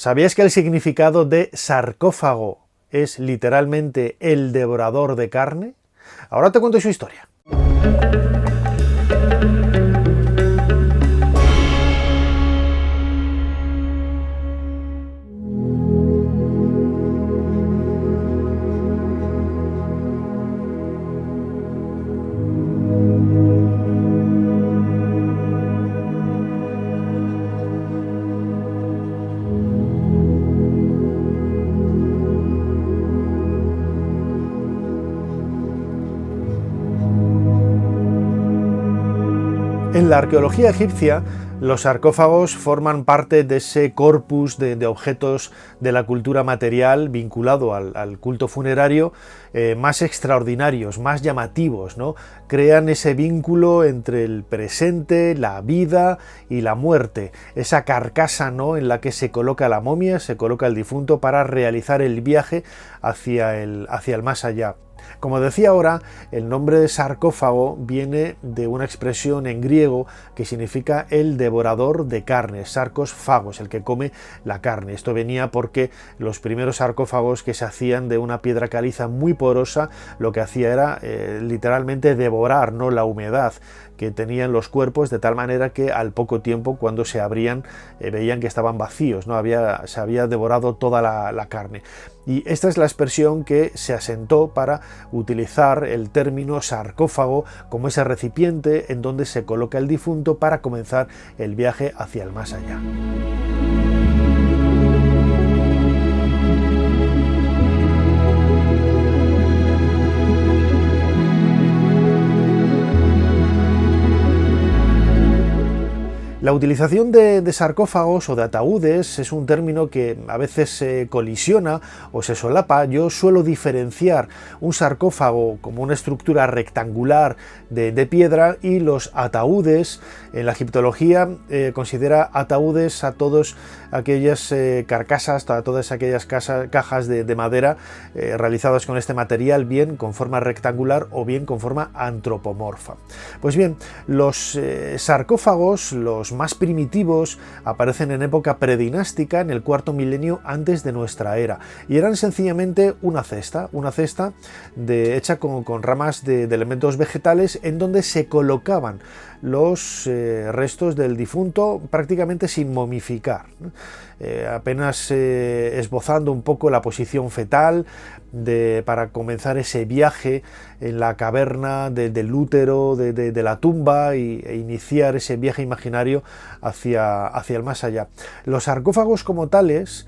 ¿Sabías que el significado de sarcófago es literalmente el devorador de carne? Ahora te cuento su historia. En la arqueología egipcia, los sarcófagos forman parte de ese corpus de objetos de la cultura material vinculado al culto funerario más extraordinarios, más llamativos, ¿no? Crean ese vínculo entre el presente, la vida y la muerte, esa carcasa, ¿no?, en la que se coloca la momia, se coloca el difunto para realizar el viaje hacia el más allá. Como decía ahora, el nombre de sarcófago viene de una expresión en griego que significa el devorador de carne, sarcos fagos, el que come la carne. Esto venía porque los primeros sarcófagos que se hacían de una piedra caliza muy porosa, lo que hacía era literalmente devorar, ¿no?, la humedad que tenían los cuerpos, de tal manera que al poco tiempo, cuando se abrían, veían que estaban vacíos, ¿no? Se había devorado toda la carne. Y esta es la expresión que se asentó para utilizar el término sarcófago como ese recipiente en donde se coloca el difunto para comenzar el viaje hacia el más allá. La utilización de sarcófagos o de ataúdes es un término que a veces se colisiona o se solapa. Yo suelo diferenciar un sarcófago como una estructura rectangular de piedra, y los ataúdes en la egiptología considera ataúdes a todas aquellas carcasas, a todas aquellas cajas de madera realizadas con este material, bien con forma rectangular o bien con forma antropomorfa. Pues bien, los sarcófagos, los más primitivos, aparecen en época predinástica, en el cuarto milenio antes de nuestra era, y eran sencillamente una cesta hecha con ramas de elementos vegetales, en donde se colocaban los restos del difunto prácticamente sin momificar, apenas esbozando un poco la posición fetal para comenzar ese viaje en la caverna del útero de la tumba e iniciar ese viaje imaginario hacia el más allá. Los sarcófagos como tales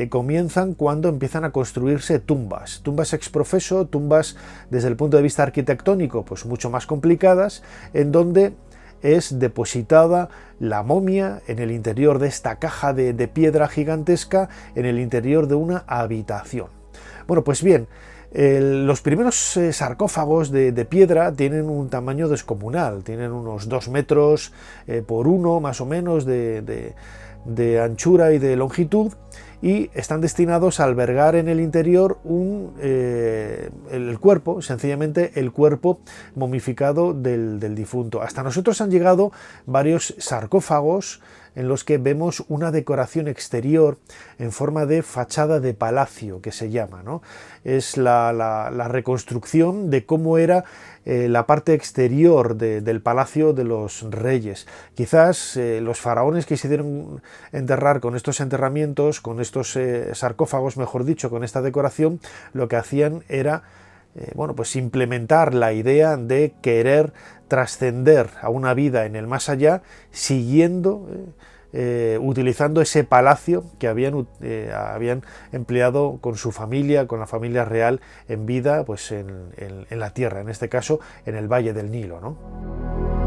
comienzan cuando empiezan a construirse tumbas ex professo, tumbas desde el punto de vista arquitectónico pues mucho más complicadas, en donde es depositada la momia en el interior de esta caja de piedra gigantesca, en el interior de una habitación. Bueno, pues bien, los primeros sarcófagos de piedra tienen un tamaño descomunal, tienen unos 2 metros por 1 más o menos de anchura y de longitud, y están destinados a albergar en el interior el cuerpo, sencillamente el cuerpo momificado del difunto. Hasta nosotros han llegado varios sarcófagos en los que vemos una decoración exterior en forma de fachada de palacio, que se llama, ¿no? Es la reconstrucción de cómo era la parte exterior del palacio de los reyes. Quizás los faraones que se dieron enterrar con estos enterramientos, con estos sarcófagos, mejor dicho, con esta decoración, lo que hacían era pues implementar la idea de querer trascender a una vida en el más allá, siguiendo, utilizando ese palacio que habían empleado con su familia, con la familia real en vida, pues en la tierra, en este caso en el Valle del Nilo, ¿no?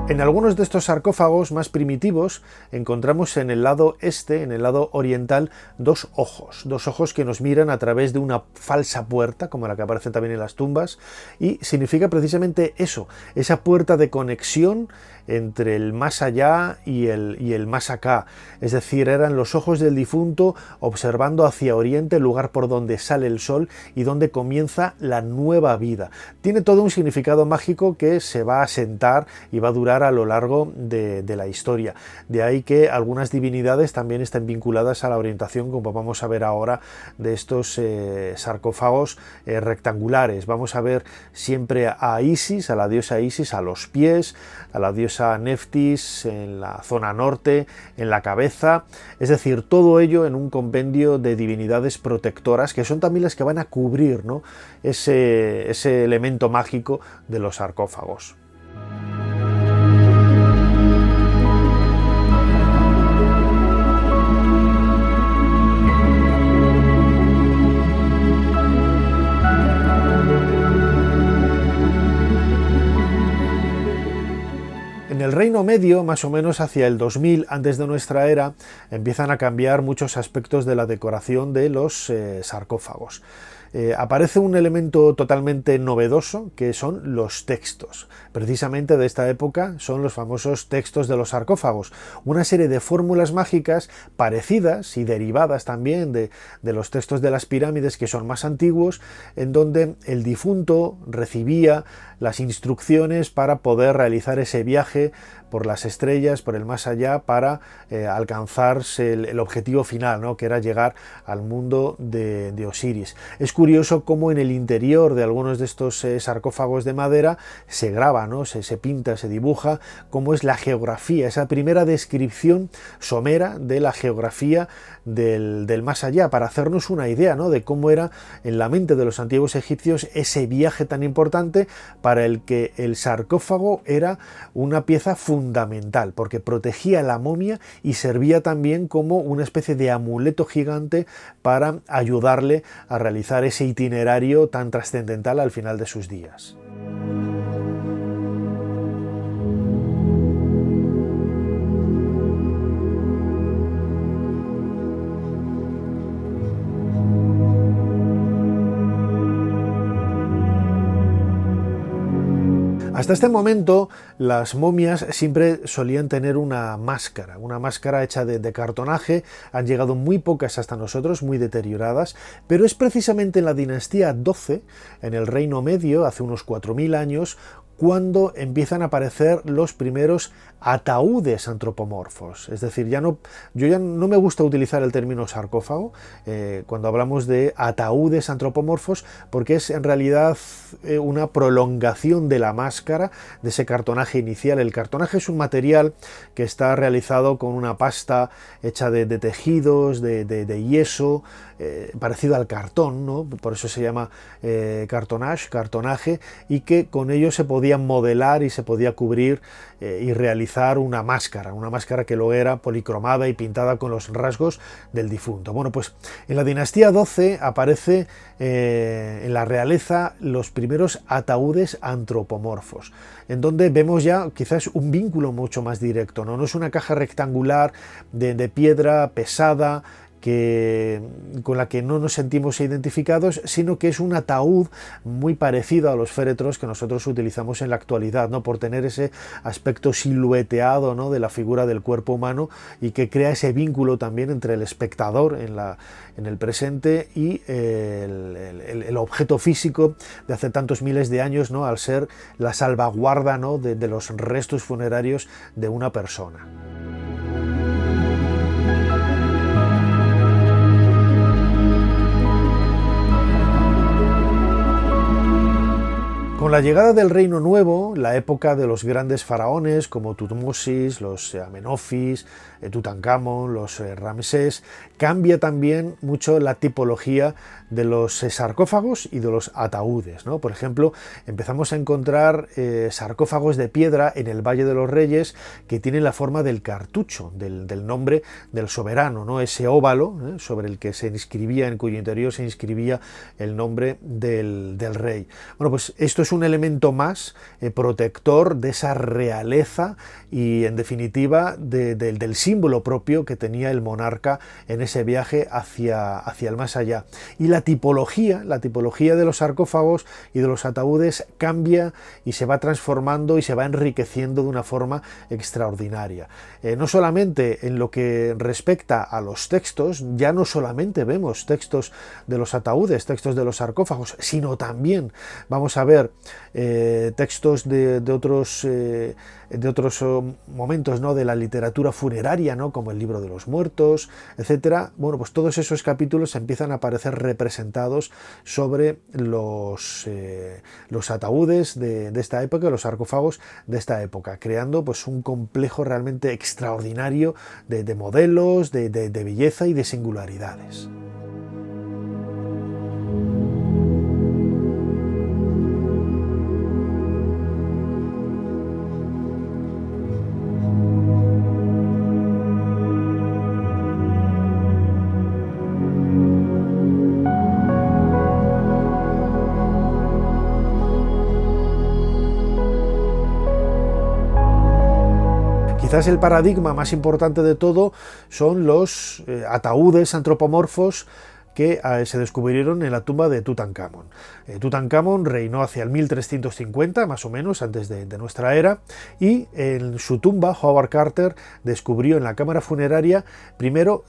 En algunos de estos sarcófagos más primitivos encontramos en el lado este, en el lado oriental, dos ojos que nos miran a través de una falsa puerta, como la que aparece también en las tumbas, y significa precisamente eso, esa puerta de conexión entre el más allá y el más acá. Es decir, eran los ojos del difunto observando hacia oriente, el lugar por donde sale el sol y donde comienza la nueva vida. Tiene todo un significado mágico que se va a asentar y va a durar a lo largo de la historia. De ahí que algunas divinidades también estén vinculadas a la orientación, como vamos a ver ahora, de estos sarcófagos rectangulares. Vamos a ver siempre a Isis, a la diosa Isis, a los pies, a la diosa Neftis en la zona norte, en la cabeza, es decir, todo ello en un compendio de divinidades protectoras que son también las que van a cubrir, ¿no?, ese elemento mágico de los sarcófagos. En el Reino Medio, más o menos hacia el 2000 antes de nuestra era, empiezan a cambiar muchos aspectos de la decoración de los sarcófagos. Aparece un elemento totalmente novedoso, que son los textos. Precisamente de esta época son los famosos textos de los sarcófagos, una serie de fórmulas mágicas parecidas y derivadas también de los textos de las pirámides, que son más antiguos, en donde el difunto recibía las instrucciones para poder realizar ese viaje por las estrellas, por el más allá, para alcanzarse el objetivo final, ¿no?, que era llegar al mundo de Osiris. Es curioso cómo en el interior de algunos de estos sarcófagos de madera se graba, ¿no?, se pinta, se dibuja cómo es la geografía, esa primera descripción somera de la geografía del más allá, para hacernos una idea, ¿no?, de cómo era en la mente de los antiguos egipcios ese viaje tan importante, para el que el sarcófago era una pieza fundamental, porque protegía la momia y servía también como una especie de amuleto gigante para ayudarle a realizar ese itinerario tan trascendental al final de sus días. Hasta este momento, las momias siempre solían tener una máscara hecha de cartonaje. Han llegado muy pocas hasta nosotros, muy deterioradas, pero es precisamente en la dinastía XII, en el Reino Medio, hace unos 4000 años, cuando empiezan a aparecer los primeros ataúdes antropomorfos. Es decir, yo ya no me gusta utilizar el término sarcófago cuando hablamos de ataúdes antropomorfos, porque es en realidad una prolongación de la máscara, de ese cartonaje inicial. El cartonaje es un material que está realizado con una pasta hecha de tejidos, de yeso, parecido al cartón, ¿no? Por eso se llama cartonaje, y que con ello se podía modelar y se podía cubrir y realizar una máscara que luego era policromada y pintada con los rasgos del difunto. Bueno, pues en la dinastía XII aparece en la realeza los primeros ataúdes antropomorfos, en donde vemos ya quizás un vínculo mucho más directo, ¿no? No es una caja rectangular de piedra pesada, con la que no nos sentimos identificados, sino que es un ataúd muy parecido a los féretros que nosotros utilizamos en la actualidad, ¿no?, por tener ese aspecto silueteado, ¿no?, de la figura del cuerpo humano, y que crea ese vínculo también entre el espectador en el presente y el objeto físico de hace tantos miles de años, ¿no?, al ser la salvaguarda, ¿no?, de los restos funerarios de una persona. Con la llegada del Reino Nuevo, la época de los grandes faraones como Tutmosis, los Amenofis, Tutankamón, los Ramsés, cambia también mucho la tipología de los sarcófagos y de los ataúdes, ¿no? Por ejemplo, empezamos a encontrar sarcófagos de piedra en el Valle de los Reyes que tienen la forma del cartucho, del nombre del soberano, ¿no?, ese óvalo sobre el que se inscribía, en cuyo interior se inscribía el nombre del rey. Bueno, pues esto es un elemento más protector de esa realeza y, en definitiva, del símbolo propio que tenía el monarca en ese viaje hacia el más allá. Y la tipología de los sarcófagos y de los ataúdes cambia y se va transformando y se va enriqueciendo de una forma extraordinaria. No solamente en lo que respecta a los textos, ya no solamente vemos textos de los ataúdes, textos de los sarcófagos, sino también vamos a ver textos de otros momentos, ¿no?, de la literatura funeraria, ¿no?, como el libro de los muertos, etcétera. Bueno, pues todos esos capítulos empiezan a aparecer representados sobre los ataúdes de esta época, los sarcófagos de esta época, creando pues un complejo realmente extraordinario de modelos, de belleza y de singularidades. Quizás el paradigma más importante de todo son los ataúdes antropomorfos que se descubrieron en la tumba de Tutankamón. Tutankamón reinó hacia el 1350, más o menos, antes de nuestra era, y en su tumba Howard Carter descubrió en la cámara funeraria primero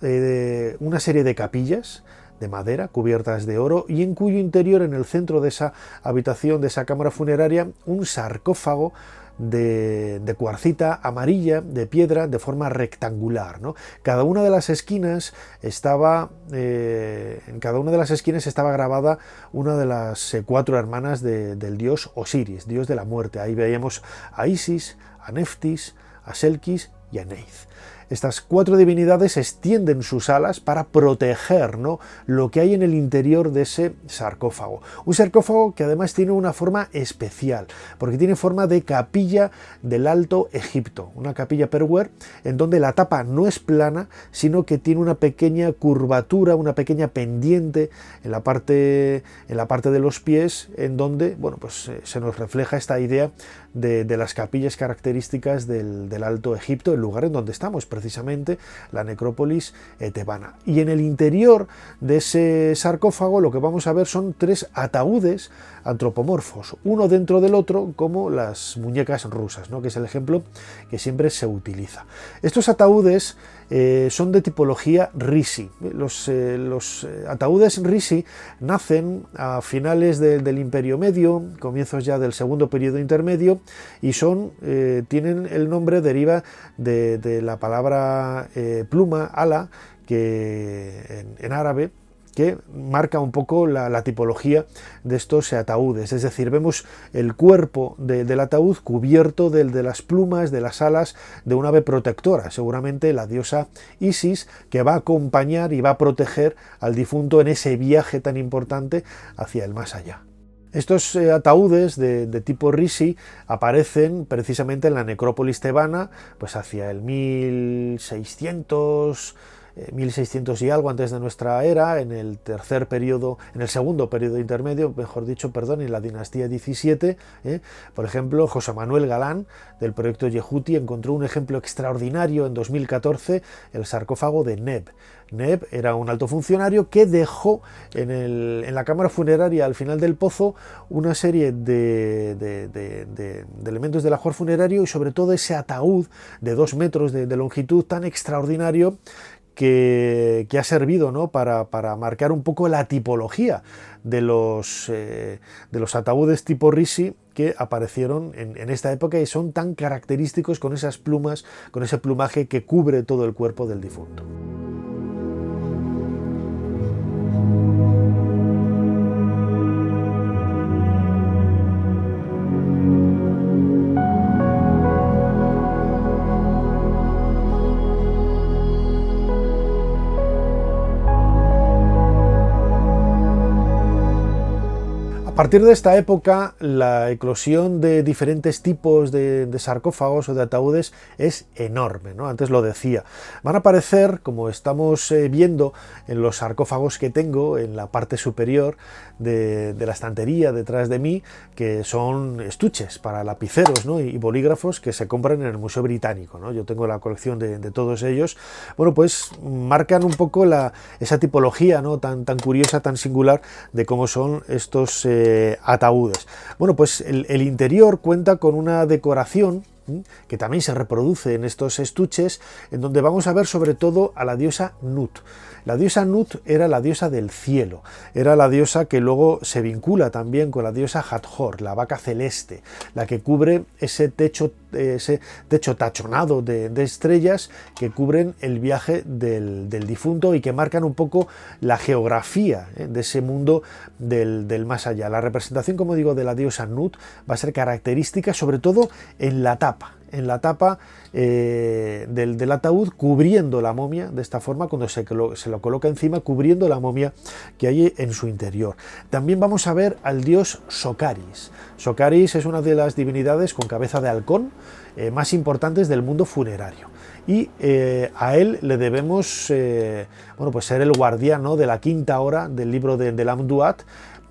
una serie de capillas de madera cubiertas de oro, y en cuyo interior, en el centro de esa habitación, de esa cámara funeraria, un sarcófago de cuarcita amarilla, de piedra, de forma rectangular, ¿no? Cada una de las esquinas estaba, en cada una de las esquinas estaba grabada una de las 4 hermanas del dios Osiris, dios de la muerte. Ahí veíamos a Isis, a Neftis, a Selkis y a Neith. Estas 4 divinidades extienden sus alas para proteger, ¿no?, lo que hay en el interior de ese sarcófago. Un sarcófago que además tiene una forma especial, porque tiene forma de capilla del Alto Egipto, una capilla perwer, en donde la tapa no es plana, sino que tiene una pequeña curvatura, una pequeña pendiente en la parte de los pies, en donde, bueno, pues se nos refleja esta idea de las capillas características del Alto Egipto, el lugar en donde estamos, precisamente la necrópolis tebana. Y en el interior de ese sarcófago lo que vamos a ver son 3 ataúdes antropomorfos, uno dentro del otro, como las muñecas rusas, ¿no?, que es el ejemplo que siempre se utiliza. Estos ataúdes son de tipología Rishi. Los ataúdes Rishi nacen a finales del Imperio Medio, comienzos ya del segundo periodo intermedio, y tienen el nombre, deriva de la palabra pluma, ala, que en árabe, que marca un poco la tipología de estos ataúdes. Es decir, vemos el cuerpo del ataúd cubierto de las plumas, de las alas de un ave protectora, seguramente la diosa Isis, que va a acompañar y va a proteger al difunto en ese viaje tan importante hacia el más allá. Estos ataúdes de tipo Rishi aparecen precisamente en la necrópolis tebana, pues hacia el 1600 y algo antes de nuestra era, en el segundo periodo intermedio, mejor dicho, perdón, en la dinastía 17. Por ejemplo, José Manuel Galán, del proyecto Yehuti, encontró un ejemplo extraordinario en 2014, el sarcófago de Neb. Neb era un alto funcionario que dejó en la cámara funeraria al final del pozo una serie de elementos del ajuar funerario, y sobre todo ese ataúd de 2 metros de longitud tan extraordinario que ha servido, ¿no?, para marcar un poco la tipología de los ataúdes tipo Rishi que aparecieron en esta época y son tan característicos, con esas plumas, con ese plumaje que cubre todo el cuerpo del difunto. A partir de esta época, la eclosión de diferentes tipos de sarcófagos o de ataúdes es enorme, ¿no? Antes lo decía. Van a aparecer, como estamos viendo en los sarcófagos que tengo en la parte superior de la estantería detrás de mí, que son estuches para lapiceros, ¿no? y bolígrafos que se compran en el Museo Británico, ¿no? Yo tengo la colección de todos ellos. Bueno, pues marcan un poco esa tipología, ¿no? tan curiosa, tan singular de cómo son estos ataúdes. Bueno, pues el interior cuenta con una decoración que también se reproduce en estos estuches, en donde vamos a ver sobre todo a la diosa Nut. La diosa Nut era la diosa del cielo, era la diosa que luego se vincula también con la diosa Hathor, la vaca celeste, la que cubre ese techo tachonado de estrellas que cubren el viaje del difunto y que marcan un poco la geografía de ese mundo del más allá. La representación, como digo, de la diosa Nut va a ser característica sobre todo en la tapa del ataúd, cubriendo la momia de esta forma, cuando se lo coloca encima, cubriendo la momia que hay en su interior. También vamos a ver al dios Socaris. Socaris es una de las divinidades con cabeza de halcón más importantes del mundo funerario. Y a él le debemos bueno, pues ser el guardián, ¿no?, de la quinta hora del libro del Amduat,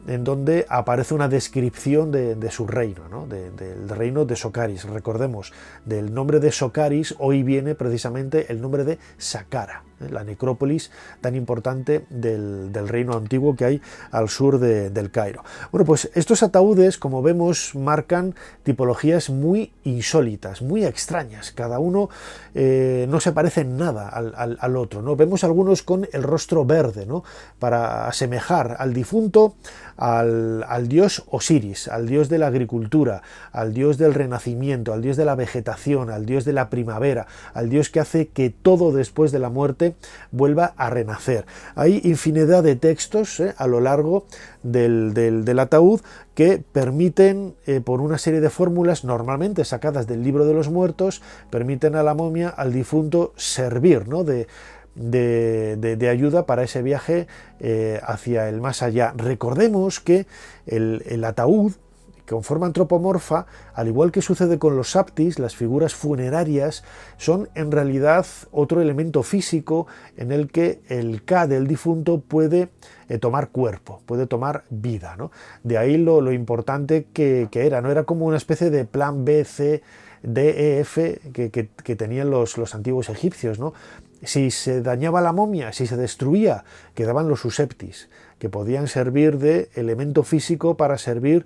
en donde aparece una descripción de su reino, ¿no?, del reino de Socaris. Recordemos, del nombre de Socaris hoy viene precisamente el nombre de Saqqara, la necrópolis tan importante del reino antiguo que hay al sur del Cairo. Bueno, pues estos ataúdes, como vemos, marcan tipologías muy insólitas, muy extrañas. Cada uno no se parece en nada al otro, ¿no? Vemos algunos con el rostro verde, ¿no?, para asemejar al difunto al dios Osiris, al dios de la agricultura, al dios del renacimiento, al dios de la vegetación, al dios de la primavera, al dios que hace que todo después de la muerte vuelva a renacer. Hay infinidad de textos a lo largo del ataúd que permiten, por una serie de fórmulas normalmente sacadas del libro de los muertos, permiten a la momia, al difunto, servir, ¿no?, de ayuda para ese viaje hacia el más allá. Recordemos que el ataúd, con forma antropomorfa, al igual que sucede con los saptis, las figuras funerarias, son en realidad otro elemento físico en el que el Ka del difunto puede tomar cuerpo, puede tomar vida, ¿no? De ahí lo importante que era, ¿no? Era como una especie de plan B, C, D, E, F que tenían los antiguos egipcios, ¿no? Si se dañaba la momia, si se destruía, quedaban los suseptis, que podían servir de elemento físico para servir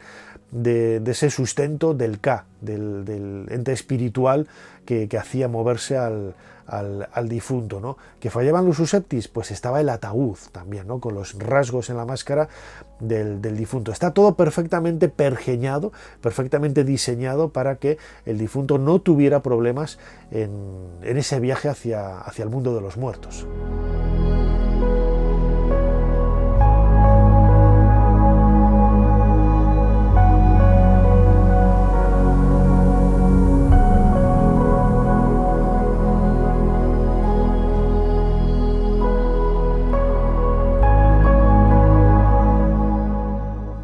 de ese sustento del Ka, del ente espiritual que hacía moverse al difunto, ¿no? Que fallaban los suseptis, pues estaba el ataúd también, ¿no?, con los rasgos en la máscara del difunto. Está todo perfectamente pergeñado, perfectamente diseñado para que el difunto no tuviera problemas en ese viaje hacia el mundo de los muertos.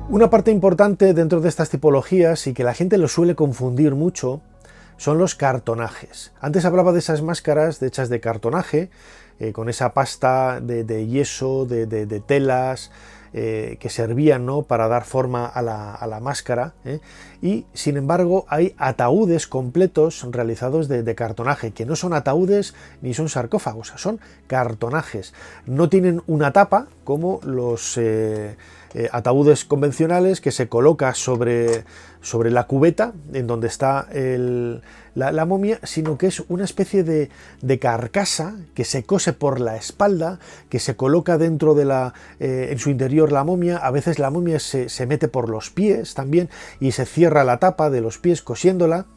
Una parte importante dentro de estas tipologías, y que la gente lo suele confundir mucho, son los cartonajes. Antes hablaba de esas máscaras hechas de cartonaje, con esa pasta de yeso, de telas, que servían, ¿no?, para dar forma a la máscara, y sin embargo hay ataúdes completos realizados de cartonaje, que no son ataúdes ni son sarcófagos, son cartonajes. No tienen una tapa como los ataúdes convencionales, que se coloca sobre la cubeta en donde está la momia, sino que es una especie de carcasa que se cose por la espalda, que se coloca dentro en su interior la momia. A veces la momia se mete por los pies también y se cierra la tapa de los pies cosiéndola.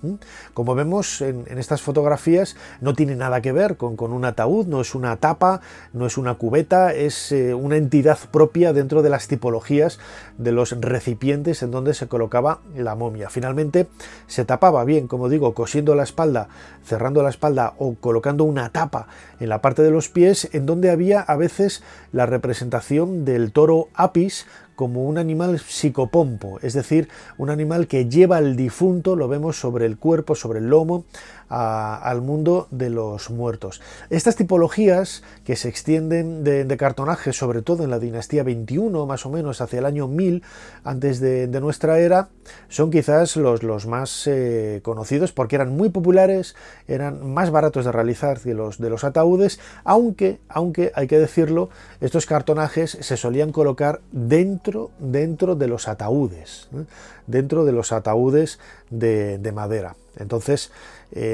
Como vemos en estas fotografías, no tiene nada que ver con un ataúd, no es una tapa, no es una cubeta, es una entidad propia dentro de las tipologías de los recipientes en donde se colocaba la momia. Finalmente se tapaba bien, como digo, cosiendo la espalda, cerrando la espalda o colocando una tapa en la parte de los pies, en donde había a veces la representación del toro Apis como un animal psicopompo, es decir, un animal que lleva al difunto, lo vemos sobre el cuerpo, sobre el lomo, al mundo de los muertos. Estas tipologías que se extienden de cartonaje, sobre todo en la dinastía 21, más o menos hacia el año 1000 antes de nuestra era, son quizás los más conocidos porque eran muy populares, eran más baratos de realizar que los de los ataúdes, aunque hay que decirlo, estos cartonajes se solían colocar dentro de los ataúdes, dentro de los ataúdes de madera. Entonces,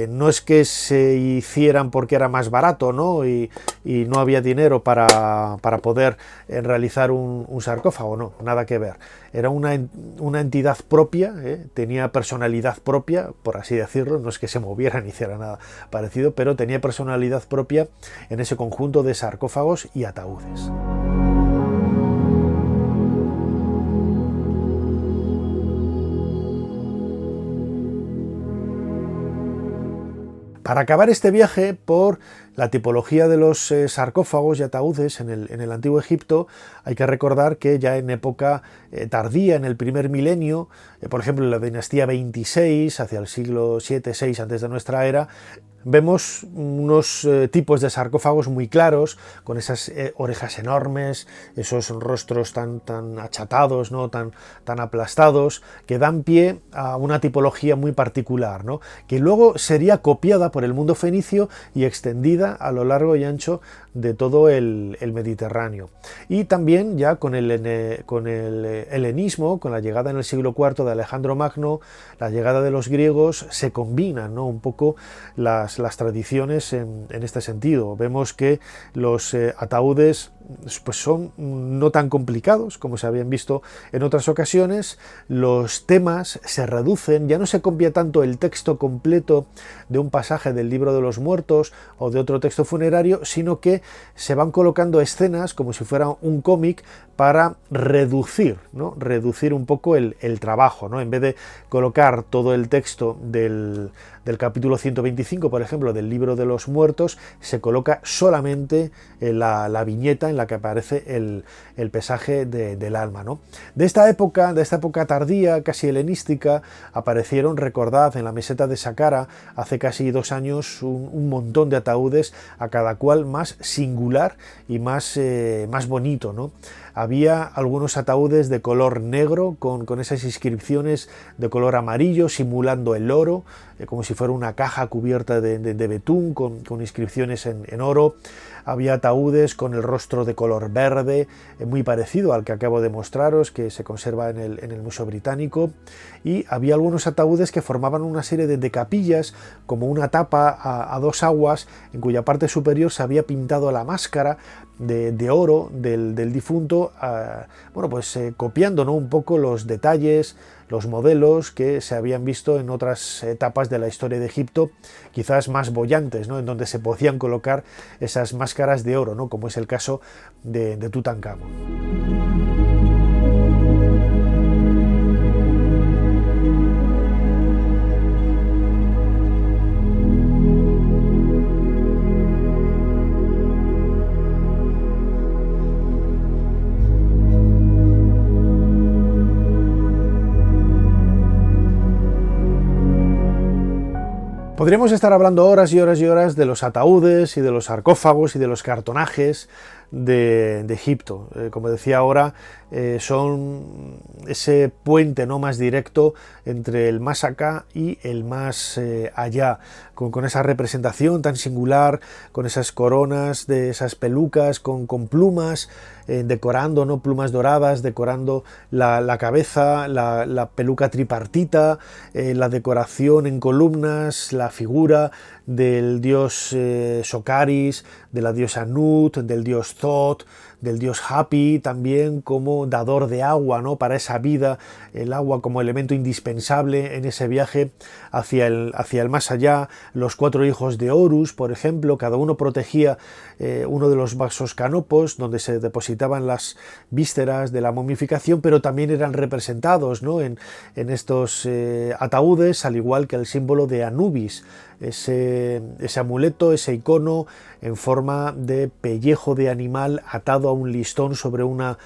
no es que se hicieran porque era más barato, ¿no? y no había dinero para poder realizar un sarcófago, no, nada que ver. Era una entidad propia, tenía personalidad propia, por así decirlo, no es que se moviera ni hiciera nada parecido, pero tenía personalidad propia en ese conjunto de sarcófagos y ataúdes. Para acabar este viaje por la tipología de los sarcófagos y ataúdes en el Antiguo Egipto, hay que recordar que ya en época tardía, en el primer milenio, por ejemplo en la dinastía 26, hacia el siglo 7-6 antes de nuestra era, vemos unos tipos de sarcófagos muy claros, con esas orejas enormes, esos rostros tan achatados, ¿no? tan aplastados, que dan pie a una tipología muy particular, ¿no? Que luego sería copiada por el mundo fenicio y extendida a lo largo y ancho de todo el Mediterráneo. Y también ya con el helenismo, con la llegada en el siglo IV de Alejandro Magno, la llegada de los griegos, se combinan, ¿no? un poco las tradiciones en este sentido. Vemos que los ataúdes pues son no tan complicados como se habían visto en otras ocasiones, los temas se reducen, ya no se copia tanto el texto completo de un pasaje del libro de los muertos o de otro texto funerario, sino que se van colocando escenas como si fuera un cómic para reducir, ¿no? Reducir un poco el trabajo, ¿no? En vez de colocar todo el texto del capítulo 125, por ejemplo, del libro de los muertos, se coloca solamente la viñeta en la que aparece el pesaje del alma, ¿no? De esta época tardía, casi helenística, aparecieron, recordad, en la meseta de Saqqara, hace casi 2 años, un montón de ataúdes, a cada cual más singular y más bonito, ¿no? Había algunos ataúdes de color negro, con esas inscripciones de color amarillo, simulando el oro, como si fuera una caja cubierta de betún, con inscripciones en oro. Había ataúdes con el rostro de color verde, muy parecido al que acabo de mostraros, que se conserva en el Museo Británico. Y había algunos ataúdes que formaban una serie de capillas, como una tapa a 2 aguas, en cuya parte superior se había pintado la máscara de oro del difunto, bueno, pues copiando, ¿no? un poco los detalles, los modelos que se habían visto en otras etapas de la historia de Egipto, quizás más bollantes, ¿no? En donde se podían colocar esas máscaras de oro, ¿no? Como es el caso de Tutankamón. Podríamos estar hablando horas y horas y horas de los ataúdes y de los sarcófagos y de los cartonajes de Egipto. Como decía ahora, son ese puente no más directo entre el más acá y el más allá, con esa representación tan singular, con esas coronas de esas pelucas, con plumas, decorando, ¿no? Plumas doradas, decorando la cabeza, la peluca tripartita, la decoración en columnas, la figura del dios Socaris, de la diosa Nut, del dios Thoth, del dios Hapi, también como dador de agua, ¿no? Para esa vida, el agua como elemento indispensable en ese viaje hacia el más allá. Los 4 hijos de Horus, por ejemplo, cada uno protegía uno de los vasos canopos donde se depositaban las vísceras de la momificación, pero también eran representados, ¿no? en estos ataúdes, al igual que el símbolo de Anubis, ese amuleto, ese icono en forma de pellejo de animal atado a un listón sobre una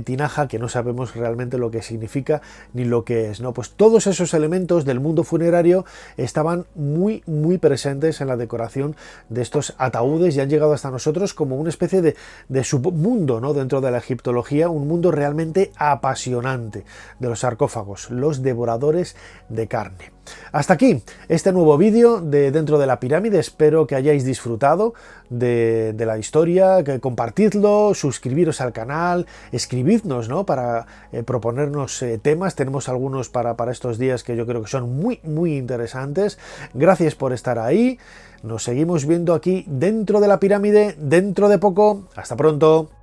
tinaja que no sabemos realmente lo que significa ni lo que es, ¿no? Pues todos esos elementos del mundo funerario estaban muy presentes en la decoración de estos ataúdes y han llegado hasta nosotros como una especie de submundo, ¿no? Dentro de la egiptología, un mundo realmente apasionante de los sarcófagos, los devoradores de carne. Hasta aquí este nuevo vídeo de Dentro de la Pirámide. Espero que hayáis disfrutado de la historia, que compartidlo, suscribiros al canal, escribidnos, ¿no? Para proponernos temas. Tenemos algunos para estos días que yo creo que son muy interesantes. Gracias por estar ahí. Nos seguimos viendo aquí dentro de la pirámide dentro de poco. Hasta pronto.